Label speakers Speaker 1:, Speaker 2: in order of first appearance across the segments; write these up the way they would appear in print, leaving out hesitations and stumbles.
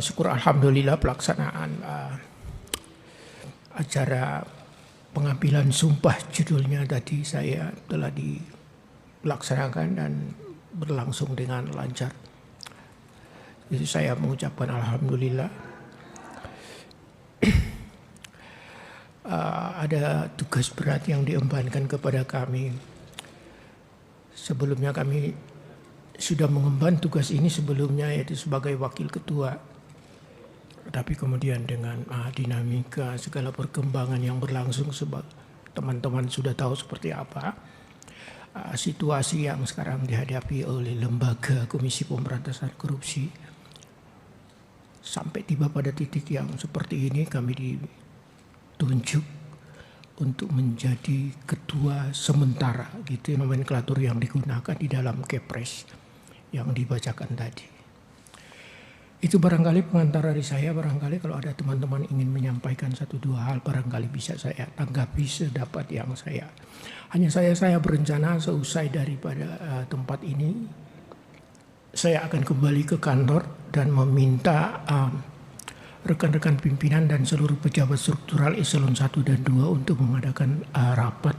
Speaker 1: Syukur alhamdulillah pelaksanaan acara pengambilan sumpah judulnya tadi saya telah dilaksanakan dan berlangsung dengan lancar. Jadi saya mengucapkan alhamdulillah. Ada tugas berat yang diembankan kepada kami. Sebelumnya kami sudah mengemban tugas ini sebelumnya, yaitu sebagai wakil ketua. Tapi kemudian dengan dinamika segala perkembangan yang berlangsung, teman-teman sudah tahu seperti apa situasi yang sekarang dihadapi oleh lembaga Komisi Pemberantasan Korupsi. Sampai tiba pada titik yang seperti ini, kami ditunjuk untuk menjadi ketua sementara, gitu nomenklatur yang digunakan di dalam Kepres yang dibacakan tadi. Itu barangkali pengantar dari saya. Barangkali kalau ada teman-teman ingin menyampaikan satu dua hal, barangkali bisa saya tanggapi sedapat yang saya. Hanya saya berencana seusai daripada tempat ini, saya akan kembali ke kantor dan meminta rekan-rekan pimpinan dan seluruh pejabat struktural eselon 1 dan 2 untuk mengadakan rapat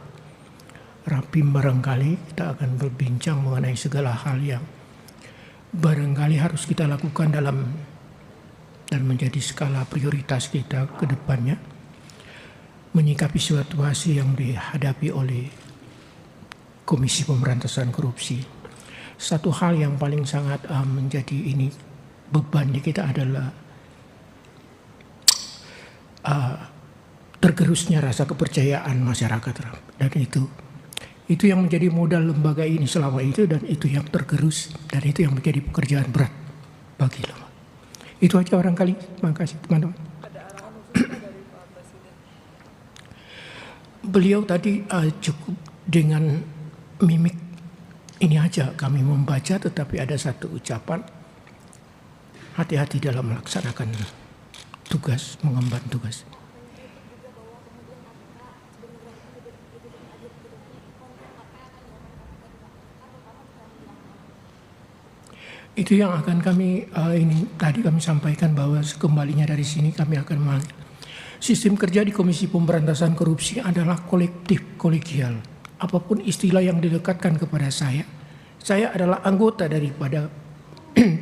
Speaker 1: rapim. Barangkali kita akan berbincang mengenai segala hal yang barangkali harus kita lakukan dalam dan menjadi skala prioritas kita ke depannya, menyikapi situasi yang dihadapi oleh Komisi Pemberantasan Korupsi. Satu hal yang paling sangat menjadi ini beban di kita adalah tergerusnya rasa kepercayaan masyarakat, dan itu yang menjadi modal lembaga ini selama itu, dan itu yang tergerus, dan itu yang menjadi pekerjaan berat bagi lembaga. Itu aja barangkali. Terima kasih teman-teman.
Speaker 2: Ada arahan khusus dari Pak Presiden?
Speaker 1: Beliau tadi cukup dengan mimik ini aja kami membaca, tetapi ada satu ucapan, hati-hati dalam melaksanakan tugas, mengemban tugas. Itu yang akan kami ini tadi kami sampaikan, bahwa sekembalinya dari sini kami akan sistem kerja di Komisi Pemberantasan Korupsi adalah kolektif, kolegial. Apapun istilah yang dilekatkan kepada saya adalah anggota daripada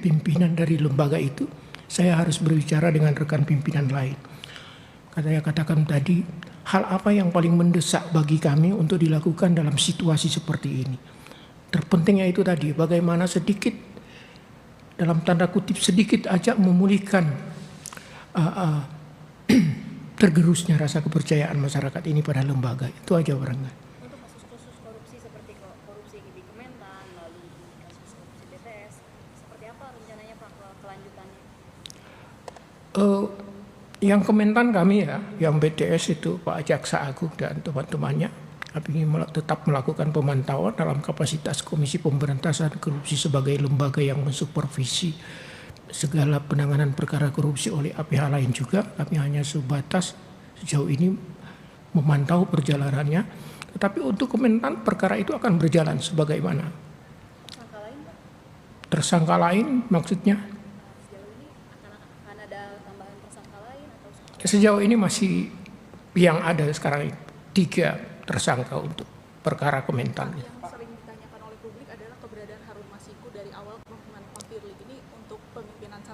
Speaker 1: pimpinan dari lembaga itu. Saya harus berbicara dengan rekan pimpinan lain. Saya katakan tadi, hal apa yang paling mendesak bagi kami untuk dilakukan dalam situasi seperti ini. Terpentingnya itu tadi, bagaimana sedikit, dalam tanda kutip sedikit aja memulihkan tergerusnya rasa kepercayaan masyarakat ini pada lembaga. Itu aja barangkali.
Speaker 2: Untuk kasus-kasus korupsi seperti korupsi di Kementan, lalu kasus korupsi BTS, seperti apa rencananya Pak kelanjutannya?
Speaker 1: Yang Kementan kami ya, yang BTS itu Pak Jaksa Agung dan teman-temannya, kami tetap melakukan pemantauan dalam kapasitas Komisi Pemberantasan Korupsi sebagai lembaga yang mensupervisi segala penanganan perkara korupsi oleh pihak lain juga. Kami hanya sebatas sejauh ini memantau perjalanannya. Tetapi untuk Kementan perkara itu akan berjalan sebagaimana.
Speaker 2: Tersangka lain Pak?
Speaker 1: Tersangka lain maksudnya?
Speaker 2: Sejauh ini akan ada tambahan tersangka lain atau?
Speaker 1: Sejauh ini masih yang ada sekarang 3 tersangka untuk perkara Kementan.
Speaker 2: Yang sering ditanyakan oleh publik adalah keberadaan Harun Masiku dari awal Kemhan Firly ini untuk pemimpinan 1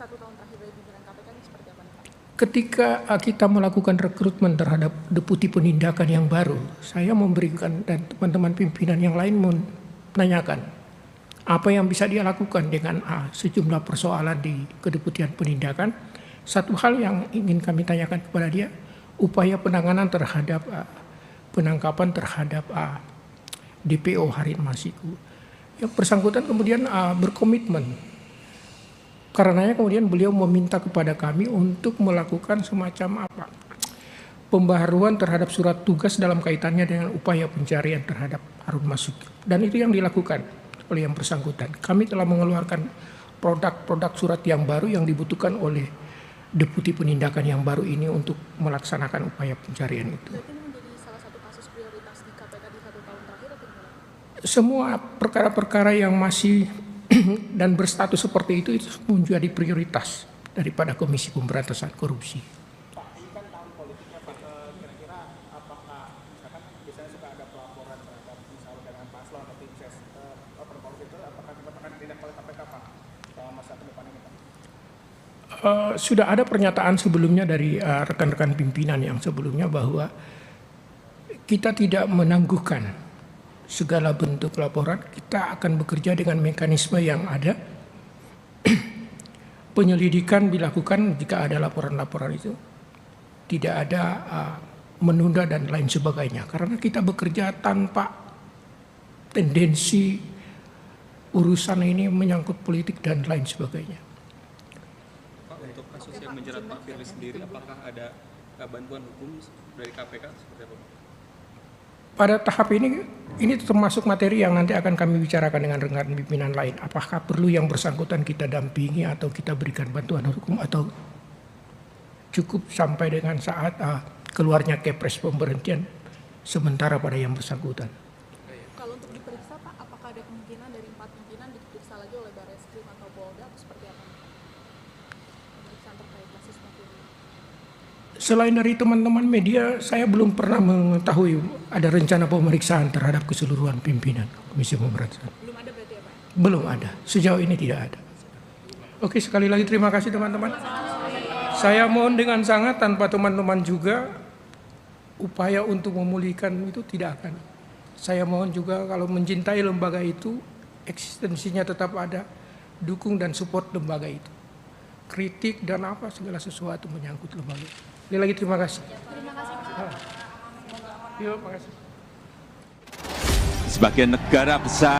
Speaker 2: tahun terakhir dari pimpinan KPK ini seperti apa nih Pak?
Speaker 1: Ketika kita melakukan rekrutmen terhadap deputi penindakan yang baru, saya memberikan dan teman-teman pimpinan yang lain menanyakan apa yang bisa dia lakukan dengan sejumlah persoalan di kedeputian penindakan. Satu hal yang ingin kami tanyakan kepada dia, upaya penanganan terhadap penangkapan terhadap DPO Harun Masiku. Yang bersangkutan kemudian berkomitmen. Karenanya kemudian beliau meminta kepada kami untuk melakukan semacam pembaharuan terhadap surat tugas dalam kaitannya dengan upaya pencarian terhadap Harun Masiku. Dan itu yang dilakukan oleh yang bersangkutan. Kami telah mengeluarkan produk-produk surat yang baru yang dibutuhkan oleh deputi penindakan yang baru ini untuk melaksanakan upaya pencarian itu.
Speaker 2: Berarti ini menjadi salah satu kasus prioritas di KPK di 1 tahun terakhir atau gimana?
Speaker 1: Semua perkara-perkara yang masih dan berstatus seperti itu menjadi prioritas daripada Komisi Pemberantasan Korupsi.
Speaker 3: Pak, ini kan tahun politiknya Pak, kira-kira apakah misalkan biasanya suka ada pelaporan terhadap misalnya dengan paslon atau tim ses berpolitik itu, apakah juga akan ditindak oleh KPK Pak dalam masa ke depan ini Pak?
Speaker 1: Sudah ada pernyataan sebelumnya dari rekan-rekan pimpinan yang sebelumnya bahwa kita tidak menangguhkan segala bentuk laporan, kita akan bekerja dengan mekanisme yang ada. Penyelidikan dilakukan jika ada laporan-laporan itu, tidak ada menunda dan lain sebagainya. Karena kita bekerja tanpa tendensi urusan ini menyangkut politik dan lain sebagainya.
Speaker 4: Pak, untuk kasus yang menjerat Pak Firly sendiri, apakah ada bantuan hukum dari KPK seperti apa?
Speaker 1: Pada tahap ini termasuk materi yang nanti akan kami bicarakan dengan rekan pimpinan lain. Apakah perlu yang bersangkutan kita dampingi atau kita berikan bantuan hukum atau cukup sampai dengan saat keluarnya kepres pemberhentian sementara pada yang bersangkutan.
Speaker 2: Kalau untuk diperiksa Pak, apakah ada kemungkinan dari 4 pimpinan diperiksa lagi oleh Barreskrim atau Polda atau seperti apa? Pemeriksaan terkait kasus Pak Firly.
Speaker 1: Selain dari teman-teman media, saya belum pernah mengetahui ada rencana pemeriksaan terhadap keseluruhan pimpinan Komisi Pemberantasan.
Speaker 2: Belum ada berarti ya Pak?
Speaker 1: Belum ada, sejauh ini tidak ada. Oke, sekali lagi terima kasih teman-teman. Saya mohon dengan sangat tanpa teman-teman juga upaya untuk memulihkan itu tidak akan. Saya mohon juga kalau mencintai lembaga itu, eksistensinya tetap ada, dukung dan support lembaga itu. Kritik dan apa segala sesuatu menyangkut lembaga. Sekali lagi terima kasih.
Speaker 2: Terima kasih Pak.
Speaker 1: Yuk, makasih.
Speaker 5: Sebagai negara besar